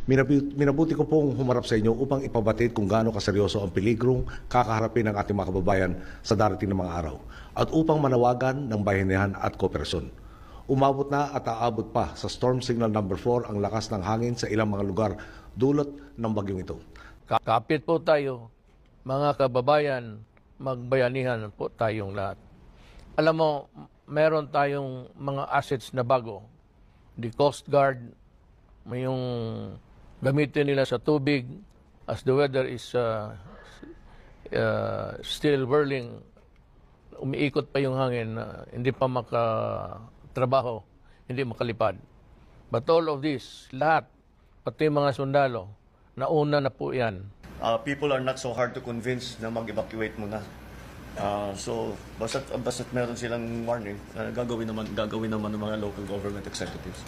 Minabuti ko pong humarap sa inyo upang ipabatid kung gaano kaseryoso ang peligrong kakaharapin ng ating mga kababayan sa darating na mga araw at upang manawagan ng bayanihan at kooperasyon. Umabot na at aabot pa sa storm signal number 4 ang lakas ng hangin sa ilang mga lugar dulot ng bagyong ito. Kapit po tayo, mga kababayan, magbayanihan po tayong lahat. Alam mo, meron tayong mga assets na bago. The Coast Guard, may yung gamitin nila sa tubig as the weather is still whirling, umiikot pa yung hangin, hindi pa makatrabaho, hindi makalipad. But all of this, lahat, pati mga sundalo, nauna na po yan. People are not so hard to convince na mag-evacuate muna. So, basta't meron silang warning, gagawin naman ng mga local government executives.